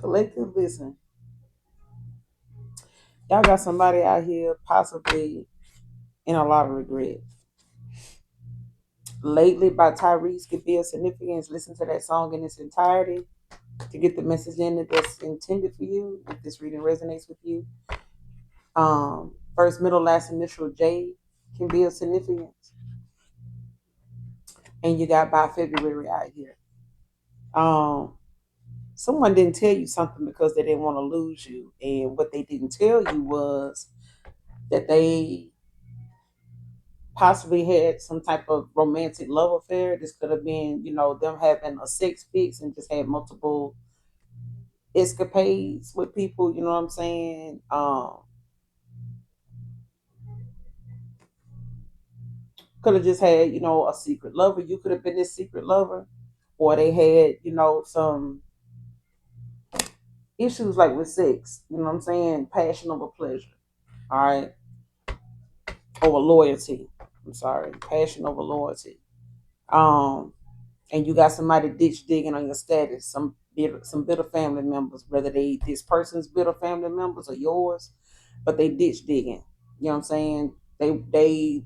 Collective, listen, y'all got somebody out here possibly in a lot of regret. Lately by Tyrese could be a significance. Listen to that song in its entirety to get the message in it that's intended for you. If this reading resonates with you, first, middle, last initial J can be of significance, and you got by February out here. Um, Someone didn't tell you something because they didn't want to lose you, and what they didn't tell you was that they possibly had some type of romantic love affair. This could have been, them having a sex fix and just had multiple escapades with people. You know what I'm saying? Could have just had, a secret lover. You could have been this secret lover, or they had, some issues like with sex. You know what I'm saying? Passion over pleasure. All right, over loyalty. I'm sorry, passion over loyalty. Um, and you got somebody ditch digging on your status, some bitter family members, whether they this person's bitter family members or yours, but they ditch digging. You know what I'm saying? They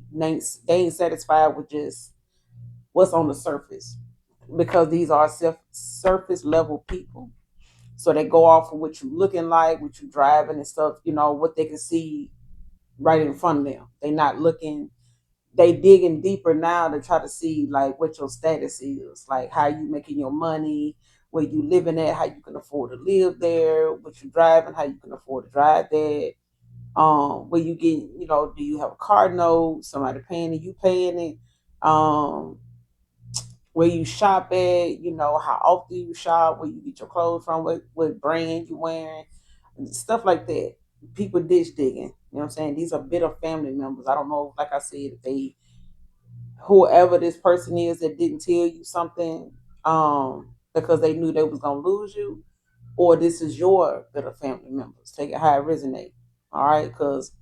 ain't satisfied with just what's on the surface because these are surface level people. So they go off of what you looking like, what you driving and stuff. What they can see right in front of them. They not looking they digging deeper now to try to see like what your status is, like how you making your money, where you living at, how you can afford to live there, what you driving, how you can afford to drive there. Where you get, do you have a car note, somebody paying it, you paying it, where you shop at, how often you shop, where you get your clothes from, what brand you wearing, stuff like that. People ditch digging. You know what I'm saying? These are bitter family members. I don't know, like I said, if they whoever this person is that didn't tell you something because they knew they was gonna lose you, or this is your bitter family members. Take it how it resonate. All right, because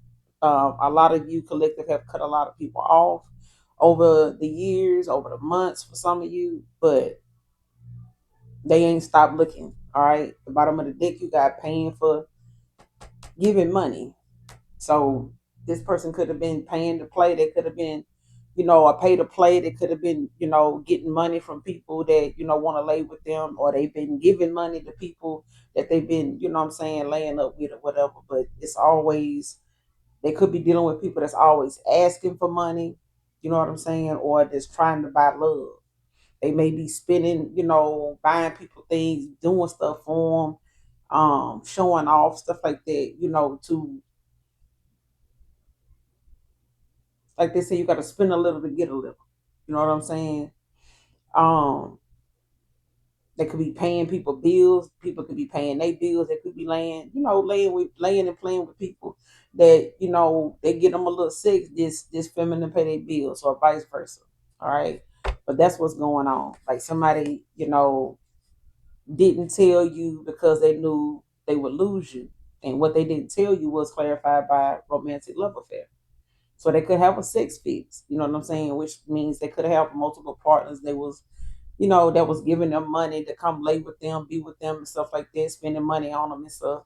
a lot of you collective have cut a lot of people off over the years, over the months for some of you, but they ain't stopped looking. All right, the bottom of the deck you got paying for giving money. So this person could have been paying to play. They could have been, a pay to play. They could have been, getting money from people that, want to lay with them, or they've been giving money to people that they've been, what I'm saying, laying up with or whatever. But it's always, they could be dealing with people that's always asking for money, you know what I'm saying, or just trying to buy love. They may be spending, buying people things, doing stuff for them, showing off, stuff like that, to like they say, you got to spend a little to get a little. You know what I'm saying? Um, they could be paying people bills. People could be paying their bills. They could be laying and playing with people that they get them a little sex. This feminine pay their bills, or vice versa. All right, but that's what's going on. Like somebody didn't tell you because they knew they would lose you, and what they didn't tell you was clarified by romantic love affair. So they could have a sex fix, you know what I'm saying? Which means they could have multiple partners. They was, that was giving them money to come lay with them, be with them, and stuff like that, spending money on them and stuff.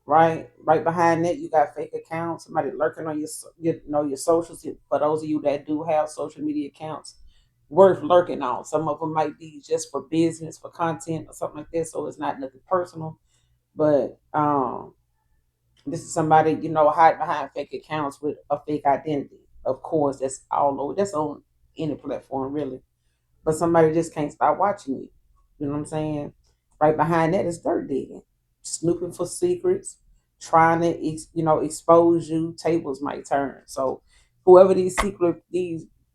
Right, right behind that, you got fake accounts. Somebody lurking on your socials. For those of you that do have social media accounts, worth lurking on. Some of them might be just for business, for content, or something like that. So it's not nothing personal, but this is somebody, hide behind fake accounts with a fake identity. Of course, that's all over. That's on any platform, really. But somebody just can't stop watching you. You know what I'm saying? Right behind that is dirt digging, snooping for secrets, trying to, expose you. Tables might turn. So, whoever these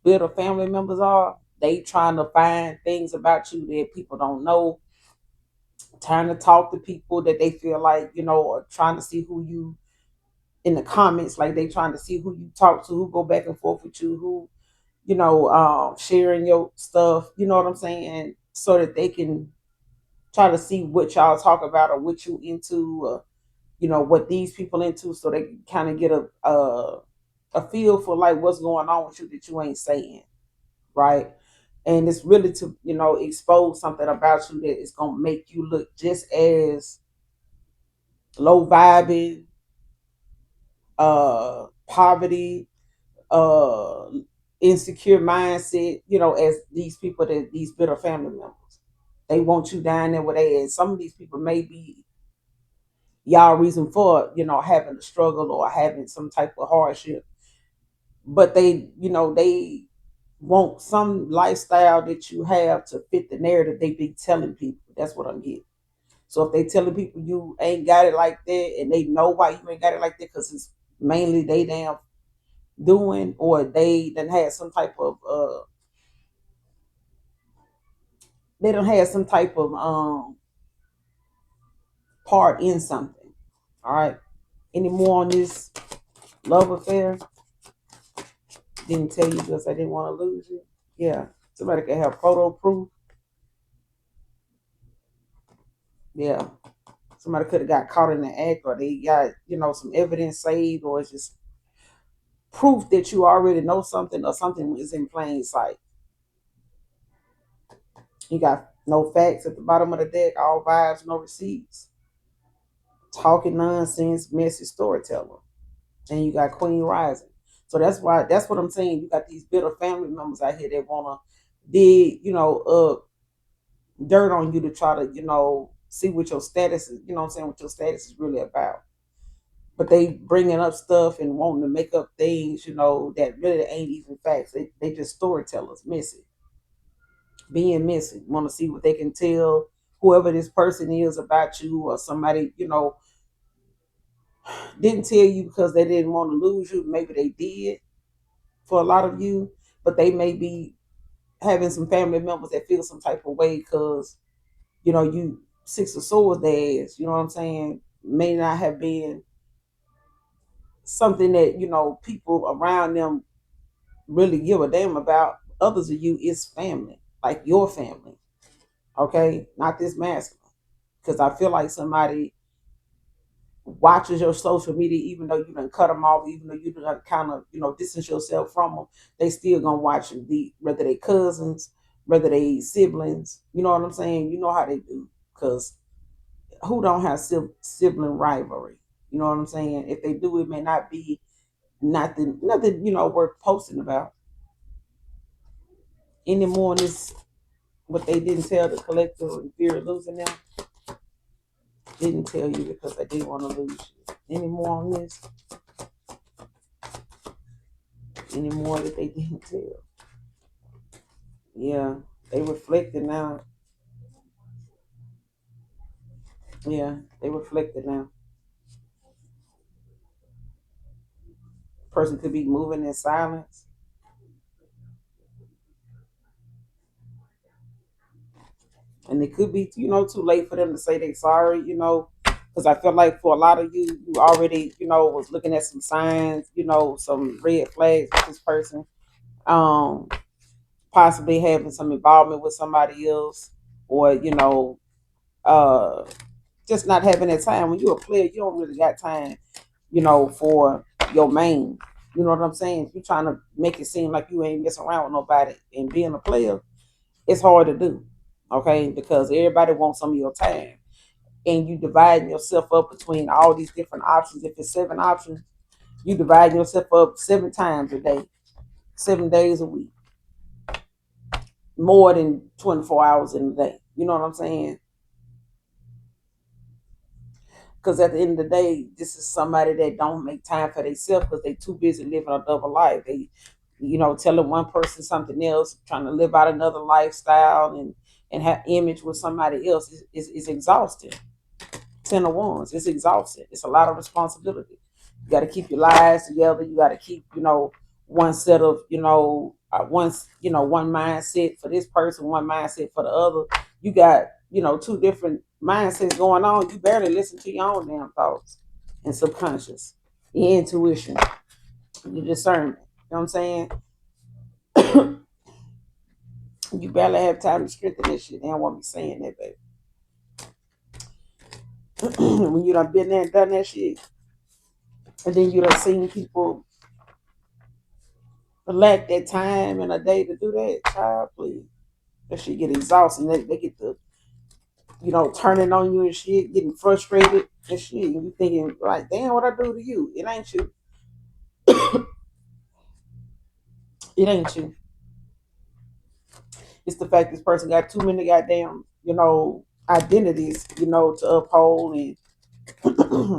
bitter family members are, they trying to find things about you that people don't know. Trying to talk to people that they feel like, or trying to see who you in the comments, like they trying to see who you talk to, who go back and forth with you, who sharing your stuff. You know what I'm saying, so that they can try to see what y'all talk about or what you into, or what these people into, so they can kind of get a feel for like what's going on with you that you ain't saying, right? And it's really to, expose something about you that is gonna make you look just as low vibing, poverty, uh insecure mindset, as these people, that these bitter family members. They want you down there where they, and some of these people may be y'all reason for, having a struggle or having some type of hardship. But they want some lifestyle that you have to fit the narrative they be telling people. That's what I'm getting. So if they telling people you ain't got it like that, and they know why you ain't got it like that, because it's mainly they damn doing, or they done had some type of they don't have some type of part in something. All right. Any more on this love affair? Didn't tell you because I didn't want to lose you. Yeah. Somebody could have photo proof. Yeah. Somebody could have got caught in the act, or they got, some evidence saved, or it's just proof that you already know something, or something is in plain sight. You got no facts at the bottom of the deck, all vibes, no receipts. Talking nonsense, messy storyteller. And you got Queen Rising. So that's what I'm saying. You got these bitter family members out here that wanna dig, dirt on you to try to, see what your status is, what I'm saying, what your status is really about. But they bringing up stuff and wanting to make up things, that really ain't even facts. They just storytellers, messy, being messy. Want to see what they can tell whoever this person is about you, or somebody, didn't tell you because they didn't want to lose you. Maybe they did for a lot of you, but they may be having some family members that feel some type of way because, you Six of Swords days, you know what I'm saying, may not have been something that, people around them really give a damn about. Others of you is family, like your family, okay? Not this masculine. Because I feel like somebody watches your social media, even though you done cut them off, even though you done kind of, distance yourself from them, they still gonna watch you, whether they cousins, whether they siblings, you know what I'm saying? You know how they do. Because who don't have sibling rivalry? You know what I'm saying? If they do, it may not be nothing, worth posting about. Any more on this, what they didn't tell the collective in fear of losing them? Didn't tell you because I didn't want to lose you. Any more on this? Any more that they didn't tell? Yeah, they reflected now. Yeah, they reflected now. Person could be moving in silence, and it could be, too late for them to say they sorry. Because I feel like for a lot of you, you already, was looking at some signs, some red flags with this person. Um, Possibly having some involvement with somebody else, or uh, just not having that time. When you're a player, you don't really got time, for your main. You know what I'm saying? If you're trying to make it seem like you ain't messing around with nobody and being a player, it's hard to do. Okay, because everybody wants some of your time, and you dividing yourself up between all these different options. If it's 7 options, you divide yourself up 7 times a day, 7 days a week, more than 24 hours in a day. You know what I'm saying? Because at the end of the day, this is somebody that don't make time for themselves because they too busy living a double life. They, telling one person something else, trying to live out another lifestyle, and have image with somebody else is exhausting. 10 of Wands, it's exhausting. It's a lot of responsibility. You got to keep your lives together. You got to keep, one set of, one mindset for this person, one mindset for the other. You got, two different mindsets going on. You barely listen to your own damn thoughts and subconscious, your intuition, your discernment. You know what I'm saying? You barely have time to strengthen this shit. They don't want me saying that, baby. When you done been there and done that shit, and then you done seen people lack that time in a day to do that, child, please. That shit get exhausting. They get the, turning on you and shit, getting frustrated and shit. And you thinking, like, damn, what I do to you? It ain't you. It ain't you. It's the fact this person got too many goddamn, identities, to uphold. And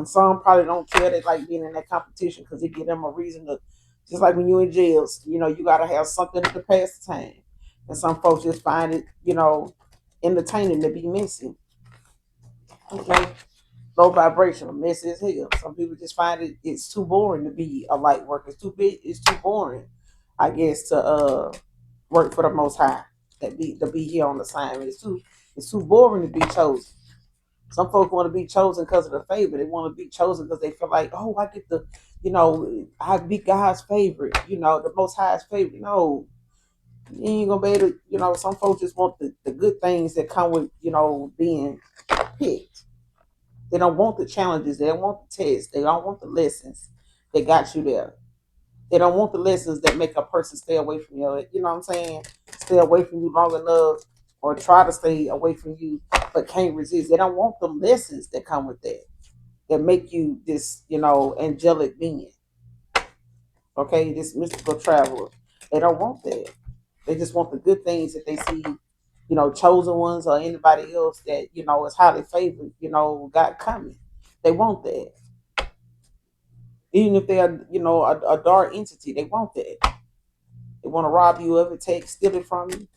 some probably don't care. They like being in that competition because it give them a reason to, just like when you're in jails, you got to have something to pass the time. And some folks just find it, entertaining to be messy. Okay. Low vibrational, messy as hell. Some people just find it's too boring to be a light worker. It's too big. It's too boring, I guess, to work for the Most High. To be here on assignment. It's too boring to be chosen. Some folks want to be chosen because of the favor. They want to be chosen because they feel like, oh, I get I be God's favorite. The Most High's favorite. No, you ain't gonna be able to. Some folks just want the good things that come with being picked. They don't want the challenges. They don't want the tests. They don't want the lessons that got you there. They don't want the lessons that make a person stay away from you. You know what I'm saying? Stay away from you long enough, or try to stay away from you, but can't resist. They don't want the lessons that come with that make you this, angelic being. Okay, this mystical traveler. They don't want that. They just want the good things that they see, chosen ones or anybody else that, is highly favored, got coming. They want that. Even if they are, a dark entity, they want that. They want to rob you of it, steal it from you,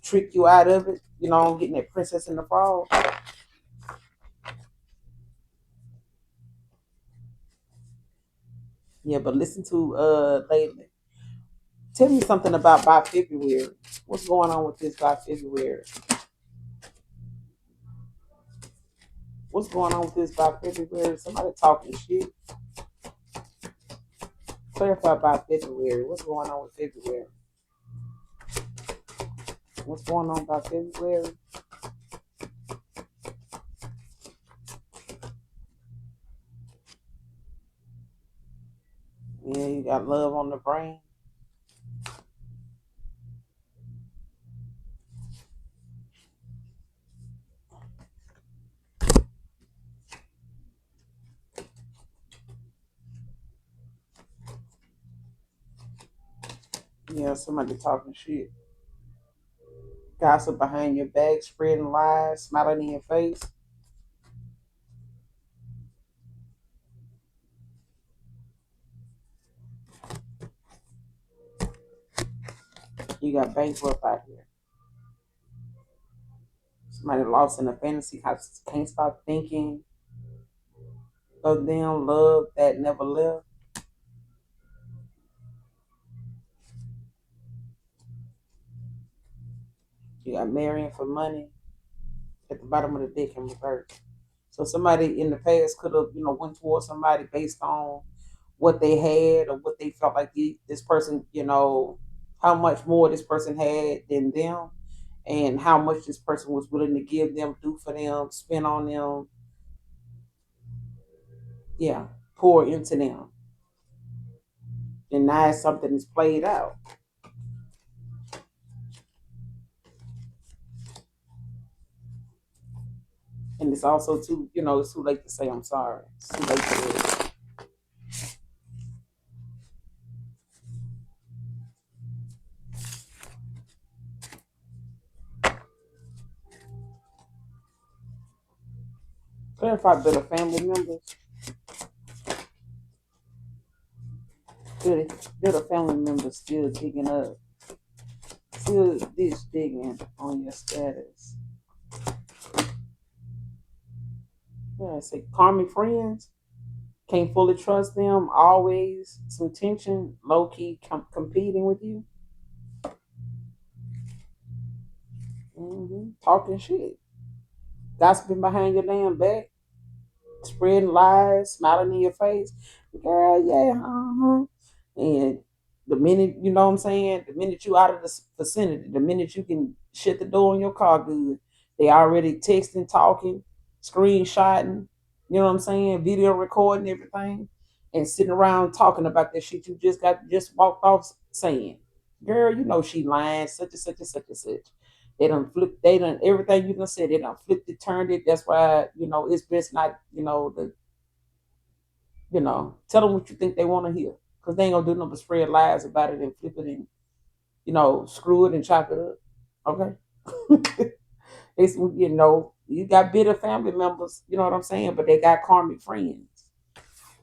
trick you out of it, getting that princess in the fall. Yeah, but listen to lately. Tell me something about by February. What's going on with this by February? What's going on with this by February? Somebody talking shit. Clarify by February. What's going on with February? What's going on by February? Yeah, you got love on the brain. Yeah, somebody talking shit. Gossip behind your back, spreading lies, smiling in your face. You got bankrupt out here. Somebody lost in a fantasy house, can't stop thinking of them, love that never left. You got marrying for money at the bottom of the deck in reverse. So somebody in the past could have, went towards somebody based on what they had or what they felt like this person, how much more this person had than them, and how much this person was willing to give them, do for them, spend on them, yeah, pour into them. And now something is played out. And it's also too, it's too late to say I'm sorry. It's too late to clarify better family members. Better family members still digging up. Still this digging on your status. Yeah, say karmic friends. Can't fully trust them. Always some tension, low key competing with you. Talking shit, gossiping behind your damn back, spreading lies, smiling in your face. Girl, yeah, And the minute, what I'm saying, the minute you out of the vicinity, the minute you can shut the door on your car good, they already texting, talking, screenshotting, what I'm saying, video recording everything, and sitting around talking about that shit you just walked off saying, girl, you know she lying, such and such and such and such. They done everything you done said, they done flipped it, turned it. That's why, it's best not, tell them what you think they want to hear. Because they ain't gonna do nothing but spread lies about it and flip it and, screw it and chop it up. Okay? It's, you got bitter family members, you know what I'm saying? But they got karmic friends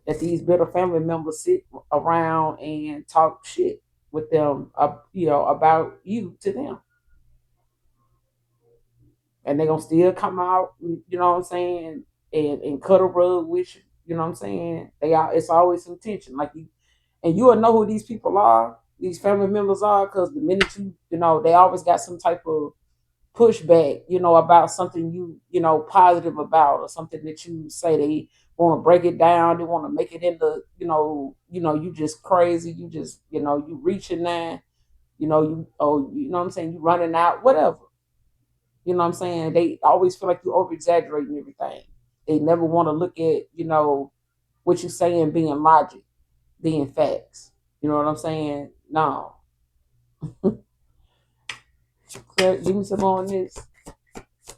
that these bitter family members sit around and talk shit with them, about you to them. And they're gonna still come out, you know what I'm saying, and cut a rug with you, you know what I'm saying? It's always some tension. Like you will know who these people are, these family members are, because the minute they always got some type of pushback, about something positive about, or something that you say. They want to break it down. They want to make it into, you just crazy. You just, you reaching there. You know what I'm saying. You running out, whatever. You know what I'm saying. They always feel like you over exaggerating everything. They never want to look at, what you saying being logic, being facts. You know what I'm saying? No. Claire, give me some more on this.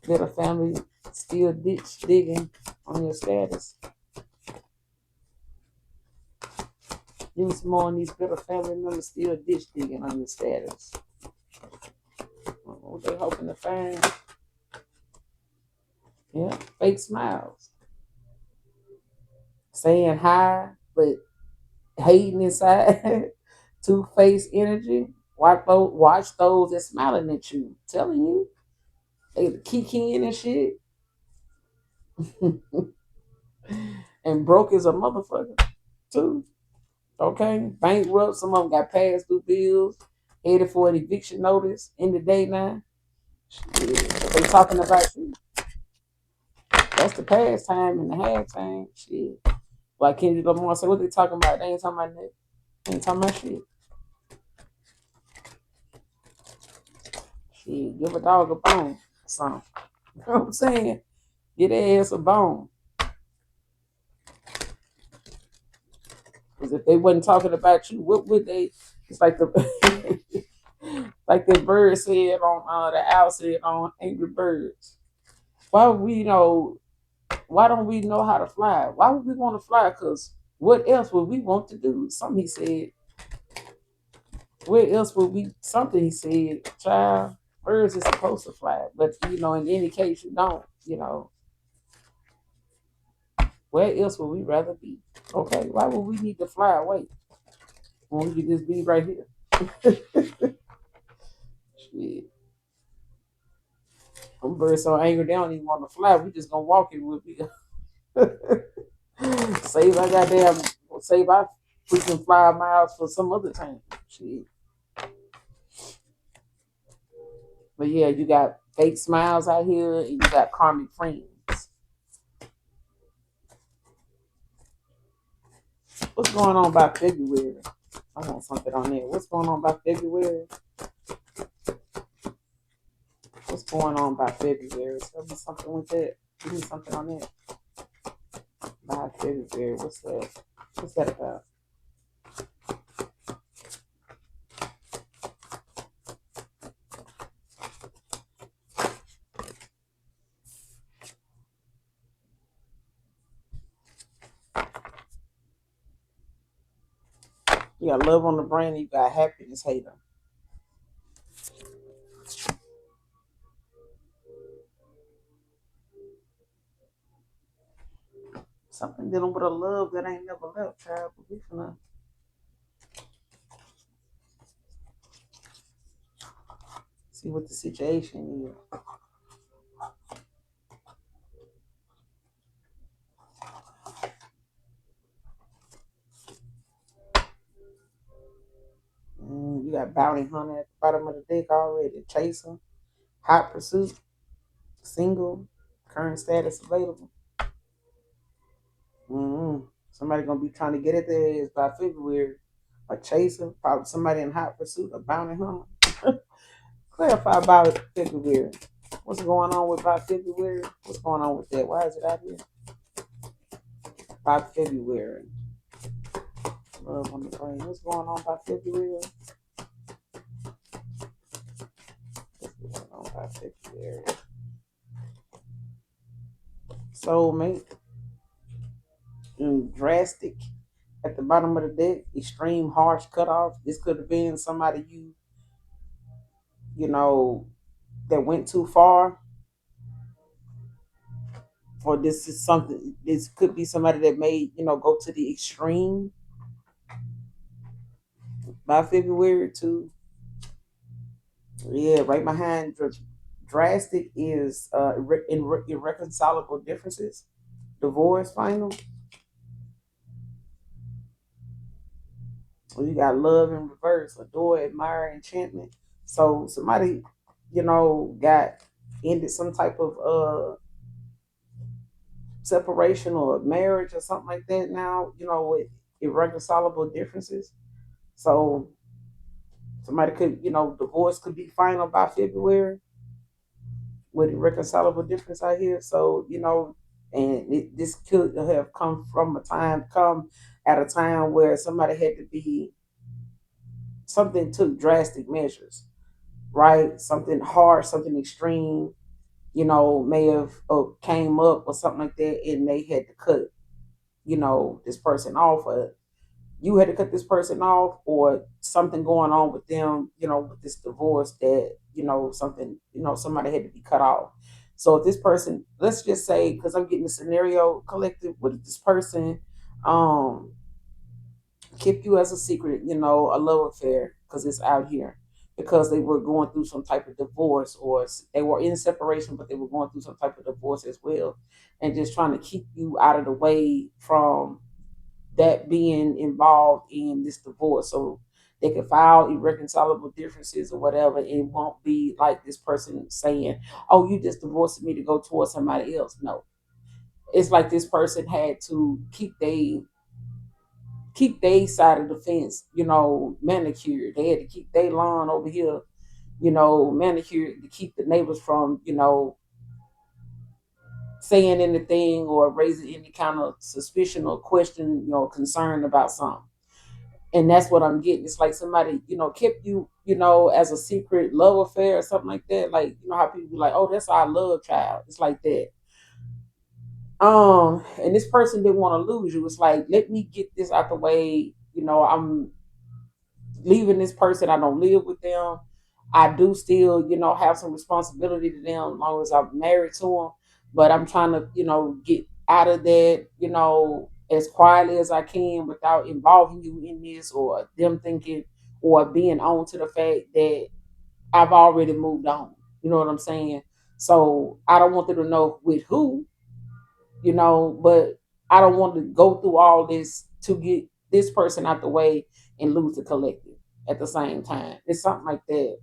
That a family still ditch digging on your status. Give me some more on these bitter family members still ditch digging on your status. What they hoping to find? Yeah, fake smiles. Saying hi, but hating inside. Two-faced energy. Watch those that smiling at you. Telling you. They kikiing and shit. And broke as a motherfucker, too. Okay, bankrupt. Some of them got past due bills, headed for an eviction notice in the day now. Shit, they talking about you. That's the past time and the half time. Shit. Like Kendrick Lamar said, what they talking about? They ain't talking about that. They ain't talking about shit. Shit, give a dog a bone. Something. You know what I'm saying? Get their ass a bone. Because if they wasn't talking about you, what would they? It's like the like the bird said on the owl said on Angry Birds. Why would we know? Why don't we know how to fly? Why would we want to fly? Because what else would we want to do? Something he said. Where else would we? Something he said. Child, birds is supposed to fly, but in any case, you don't. Where else would we rather be? Okay, why would we need to fly away when we could just be right here? Shit. Them birds so angry they don't even want to fly. We just gonna walk it with me. Save our goddamn, save our freaking 5 miles for some other time. Shit. But yeah, you got fake smiles out here, and you got karmic friends. What's going on by February? I want something on there. What's going on by February? What's going on by February? Tell me something with that. Give me something on that. By February, what's that? What's that about? You got love on the brain, and you got happiness hater. Something dealing with a love that ain't never left, child. But we finna see what the situation is. You got bounty hunter at the bottom of the deck already. Chaser, hot pursuit, single, current status available. Somebody gonna be trying to get at their ass by February. A chaser, probably somebody in hot pursuit, a bounty hunter. Clarify about February. What's going on with by February? What's going on with that? Why is it out here? By February. Love on the brain. What's going on by February? by February. Soulmate. Drastic at the bottom of the deck. Extreme harsh cutoff. This could have been somebody you know, that went too far. Or this is something, this could be somebody that may, go to the extreme by February too. Yeah, right behind drastic is irreconcilable differences, divorce final. So you got love in reverse, adore, admire, enchantment. So somebody, got ended some type of separation or marriage or something like that now, with irreconcilable differences. So somebody could, divorce could be final by February with irreconcilable difference out here. So, and this could have come at a time where somebody had to be, something took drastic measures, right? Something hard, something extreme, may have came up or something like that, and they had to cut, this person off, or you had to cut this person off, or something going on with them, with this divorce that, something, somebody had to be cut off. So if this person, let's just say, because I'm getting a scenario collective with this person, um, kept you as a secret, a love affair, because it's out here, because they were going through some type of divorce, or they were in separation, but they were going through some type of divorce as well, and just trying to keep you out of the way from that being involved in this divorce, so they can file irreconcilable differences or whatever. It won't be like this person saying, oh, you just divorced me to go towards somebody else. No, it's like this person had to keep their side of the fence, manicured. They had to keep their lawn over here, manicured, to keep the neighbors from, saying anything or raising any kind of suspicion or question, concern about something. And that's what I'm getting. It's like somebody, kept you, as a secret love affair or something like that. Like, how people be like, oh, that's our love child. It's like that. And this person didn't want to lose you. It's like, let me get this out the way. I'm leaving this person. I don't live with them. I do still, have some responsibility to them as long as I'm married to them. But I'm trying to, get out of that, as quietly as I can without involving you in this, or them thinking or being on to the fact that I've already moved on. You know what I'm saying? So I don't want them to know with who, but I don't want to go through all this to get this person out the way and lose the collective at the same time. It's something like that,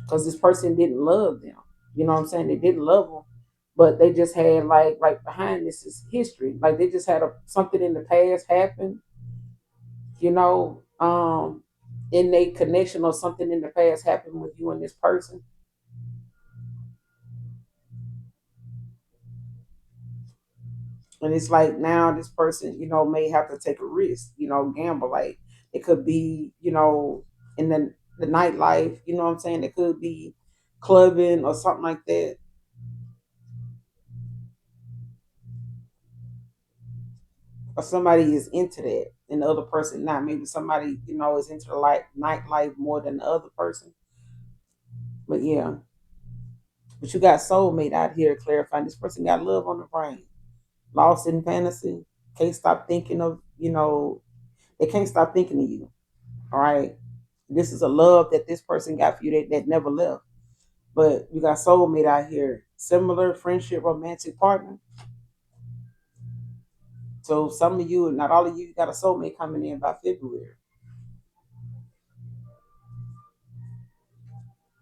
because this person didn't love them. You know what I'm saying? They didn't love them, but they just had, like, right behind this is history. Like they just had something in the past happen, you know, in a connection, or something in the past happened with you and this person. And it's like now this person, may have to take a risk, gamble. Like it could be, in the nightlife, you know what I'm saying? It could be clubbing or something like that. Or somebody is into that and the other person not. Maybe somebody, is into the nightlife more than the other person. But yeah. But you got soulmate out here clarifying. This person got love on the brain. Lost in fantasy. Can't stop thinking of, they can't stop thinking of you. All right. This is a love that this person got for you that never left. But you got soulmate out here. Similar friendship, romantic partner. So some of you, not all of you, got a soulmate coming in by February.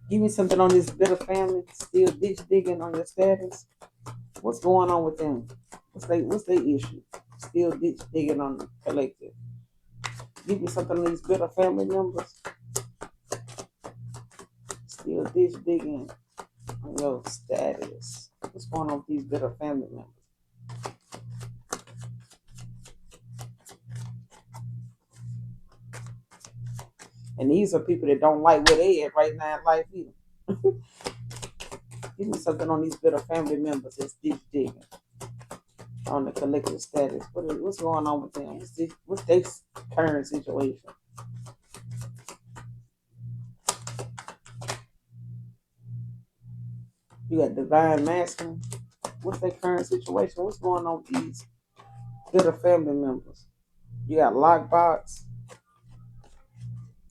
Give me something on this bitter family. Still ditch digging on your status. What's going on with them? What's their issue? Still ditch digging on the collective. Give me something on these bitter family members. Still ditch digging on your status. What's going on with these bitter family members? And these are people that don't like where they at right now in life either. Give me something on these bitter family members. It's deep digging on the collective status. What's going on with them? What's their current situation? You got divine masculine. What's their current situation? What's going on with these bitter family members? You got lockbox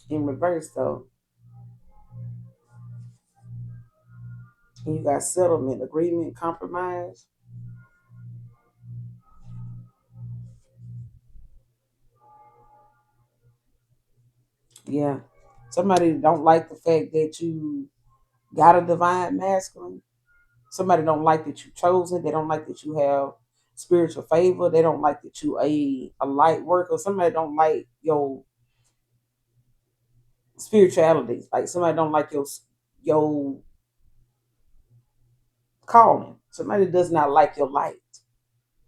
in reverse though. And you got settlement, agreement, compromise. Yeah. Somebody don't like the fact that you got a divine masculine. Somebody don't like that you chosen. They don't like that you have spiritual favor. They don't like that you a light worker. Somebody don't like your spirituality. Like somebody don't like your calling. Somebody does not like your light.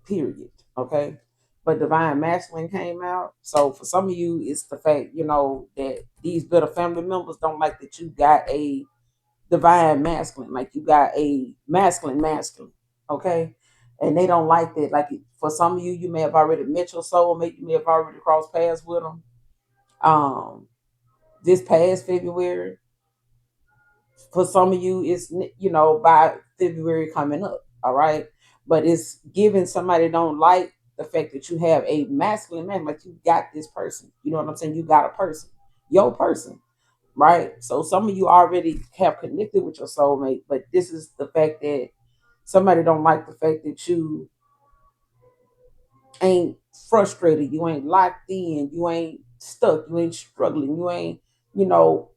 Period. Okay. But divine masculine came out. So for some of you, it's the fact, that these bitter family members don't like that you got a divine masculine, like you got a masculine, okay? And they don't like that. Like for some of you, you may have already met your soulmate, you may have already crossed paths with them. This past February, for some of you, it's by February coming up, all right. But it's giving somebody don't like the fact that you have a masculine man, like you got this person. You know what I'm saying? You got a person, your person, right? So some of you already have connected with your soulmate, but this is the fact that somebody don't like the fact that you ain't frustrated, you ain't locked in, you ain't stuck, you ain't struggling, you ain't,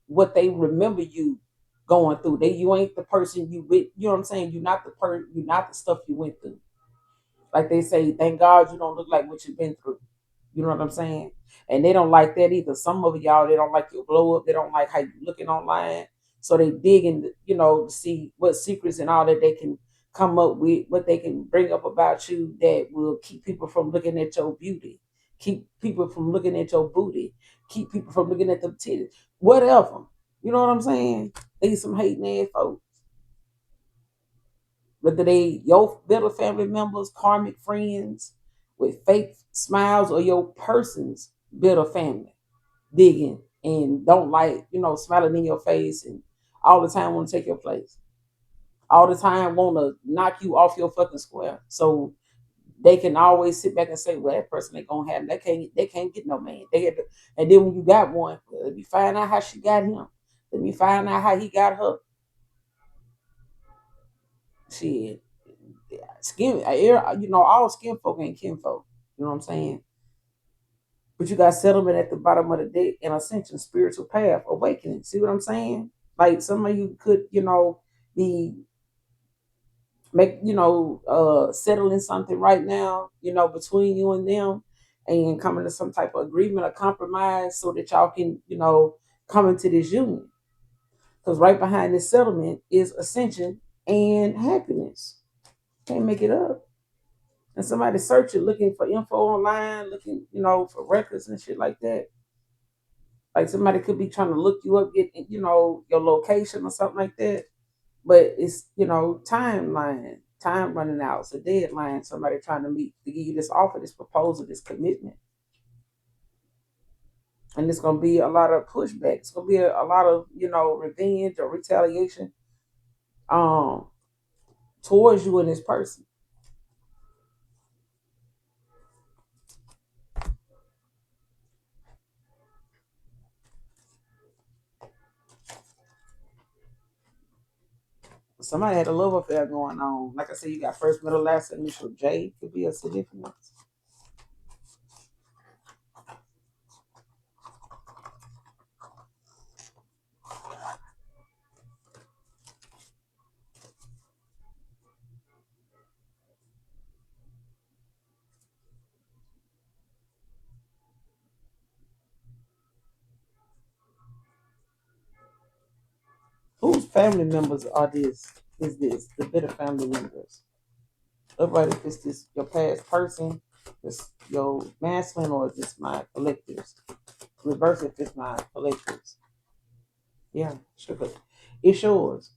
what they remember you going through. You ain't the person you with, you know what I'm saying? You're not the stuff you went through. Like they say, thank God you don't look like what you've been through. You know what I'm saying? And they don't like that either. Some of y'all, they don't like your blow up. They don't like how you looking online. So they dig in, to see what secrets and all that they can come up with, what they can bring up about you that will keep people from looking at your beauty, keep people from looking at your booty, keep people from looking at them titties, whatever. You know what I'm saying? They some hating ass folks. Whether they your better family members, karmic friends with fake smiles, or your person's bitter family digging and don't like, smiling in your face and all the time want to take your place. All the time want to knock you off your fucking square. So they can always sit back and say, well, that person ain't gonna have, they can't get no man. And then when you got one, well, let me find out how she got him. Let me find out how he got her. Shit. Skin, all skin folk ain't kinfolk. You know what I'm saying? But you got settlement at the bottom of the deck and ascension, spiritual path, awakening. See what I'm saying? Like some of you could, be settling something right now, between you and them, and coming to some type of agreement or compromise so that y'all can, come into this union. Because right behind this settlement is ascension and happiness. Can't make it up. And somebody searching, looking for info online, looking, for records and shit like that. Like somebody could be trying to look you up, get, your location or something like that. But it's, time running out. It's a deadline. Somebody trying to meet to give you this offer, this proposal, this commitment. And it's going to be a lot of pushback. It's going to be a lot of, revenge or retaliation um, towards you and this person. Somebody had a love affair going on. Like I said, you got first, middle, last initial. J could be a significance. Whose family members are this? Is this the bitter family members? Upright if it's this your past person, it's your masculine, or is this my collectives? Reverse if it's my collectives. Yeah, sure. It's yours.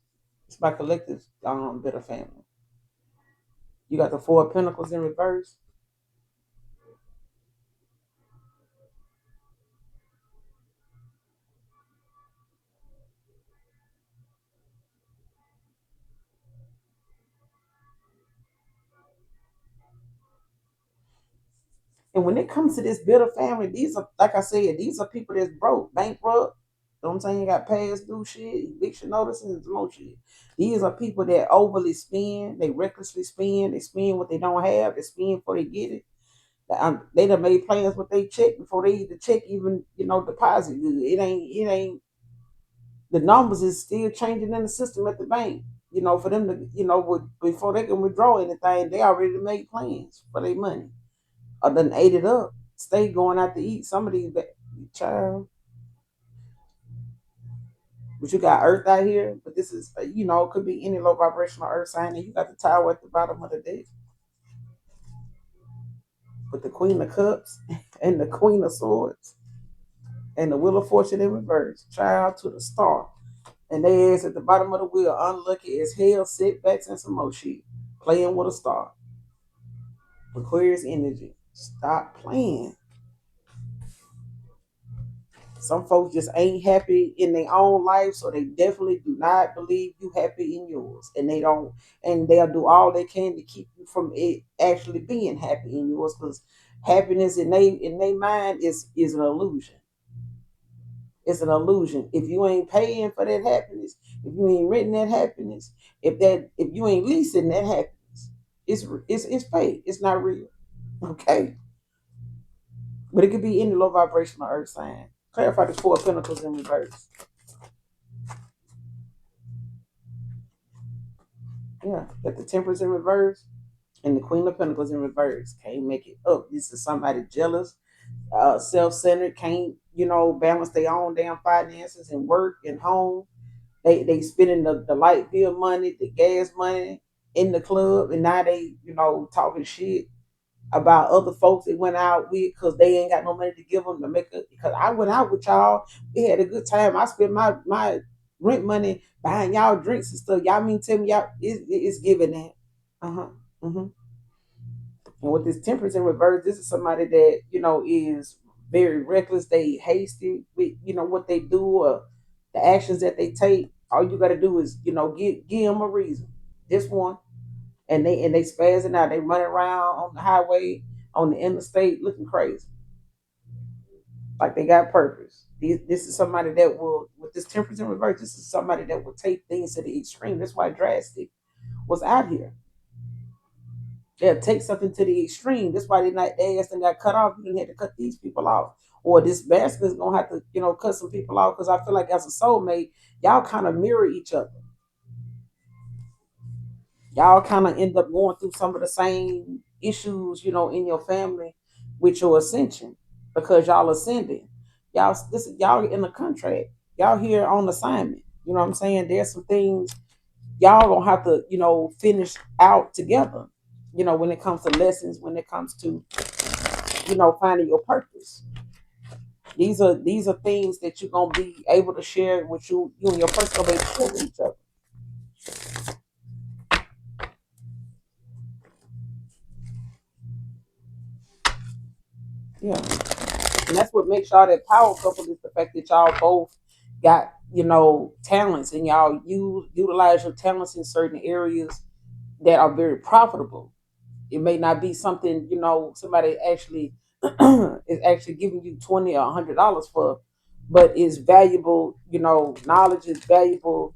It's my collective bitter family. You got the Four of Pentacles in reverse. And when it comes to this bitter family, these are, like I said, these are people that's broke, bankrupt. You know what I'm saying? Got past due shit, eviction notices, and some more shit. These are people that overly spend, they recklessly spend, they spend what they don't have, they spend before they get it. They done made plans with they check before they the check even, deposit good. It ain't the numbers is still changing in the system at the bank. For them to, before they can withdraw anything, they already made plans for their money. Or done ate it up. Stay going out to eat. Some of these child, but you got Earth out here. But this is, it could be any low vibrational Earth sign, and you got the Tower at the bottom of the deck with the Queen of Cups and the Queen of Swords and the Wheel of Fortune in reverse. Child to the star, and they is at the bottom of the wheel, unlucky as hell, setbacks and some more shit. Playing with a star. Aquarius energy. Stop playing. Some folks just ain't happy in their own life, so they definitely do not believe you happy in yours, and they don't, and they'll do all they can to keep you from it actually being happy in yours, because happiness in their mind is an illusion. It's an illusion. If you ain't paying for that happiness, if you ain't renting that happiness, if you ain't leasing that happiness, it's fake. It's not real. Okay, but it could be any low vibrational earth sign. Clarify the Four of Pentacles in reverse. Yeah, got the Temperance in reverse and the Queen of Pentacles in reverse. Can't make it up. This is somebody jealous, self-centered, can't, balance their own damn finances and work and home. They spending the light bill money, the gas money in the club, and now they, talking shit about other folks they went out with because they ain't got no money to give them to make it. Because I went out with y'all, we had a good time. I spent my rent money buying y'all drinks and stuff. Y'all mean tell me y'all it's giving that. Uh-huh. Mm-hmm. And with this temperance in reverse, this is somebody that, is very reckless. They hasty with, what they do or the actions that they take. All you gotta do is, give them a reason. Just one. And they spazzing out. They running around on the highway, on the interstate, looking crazy, like they got purpose. This is somebody that will, with this temperance in reverse. This is somebody that will take things to the extreme. That's why drastic was out here. They'll take something to the extreme. That's why they ass got cut off. You didn't have to cut these people off, or this masculine is gonna have to, cut some people off. Because I feel like as a soulmate, y'all kind of mirror each other. Y'all kind of end up going through some of the same issues, in your family with your ascension, because y'all ascending. Y'all in the contract. Y'all here on assignment. You know what I'm saying? There's some things y'all gonna have to, finish out together. When it comes to lessons, when it comes to, finding your purpose. These are things that you're gonna be able to share with you and your person gonna be able to share with each other. Yeah. And that's what makes y'all that power couple, is the fact that y'all both got, talents, and y'all utilize your talents in certain areas that are very profitable. It may not be something, somebody actually is actually giving you 20 or $100 for, but it's valuable, knowledge is valuable,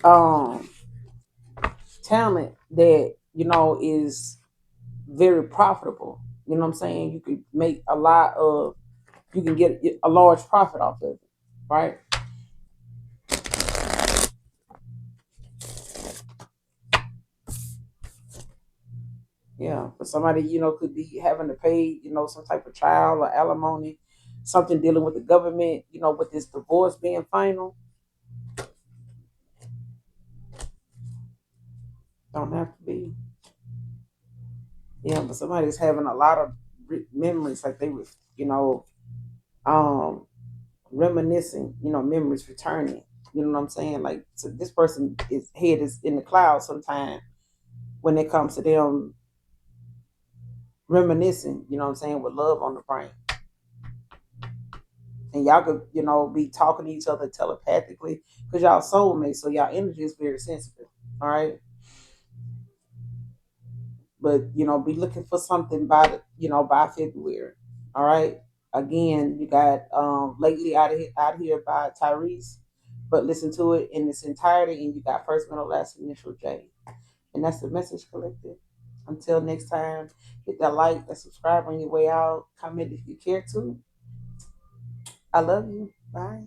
um talent that, is very profitable. You know what I'm saying? You could make you can get a large profit off of it, right? Yeah, but somebody, could be having to pay, some type of child or alimony, something dealing with the government, with this divorce being final. Don't have to be. Yeah, but somebody's having a lot of memories, like they was, um, reminiscing, memories returning, You know what I'm saying? Like, so this person is head is in the clouds sometimes when it comes to them reminiscing, you know what I'm saying, with love on the brain. And y'all could, be talking to each other telepathically because y'all soulmates, so y'all energy is very sensitive. All right. But be looking for something by by February. All right. Again, you got lately out here by Tyrese, but listen to it in its entirety, and you got first, middle, last, initial J, and that's the message collective. Until next time, hit that like, that subscribe on your way out, comment if you care to. I love you. Bye.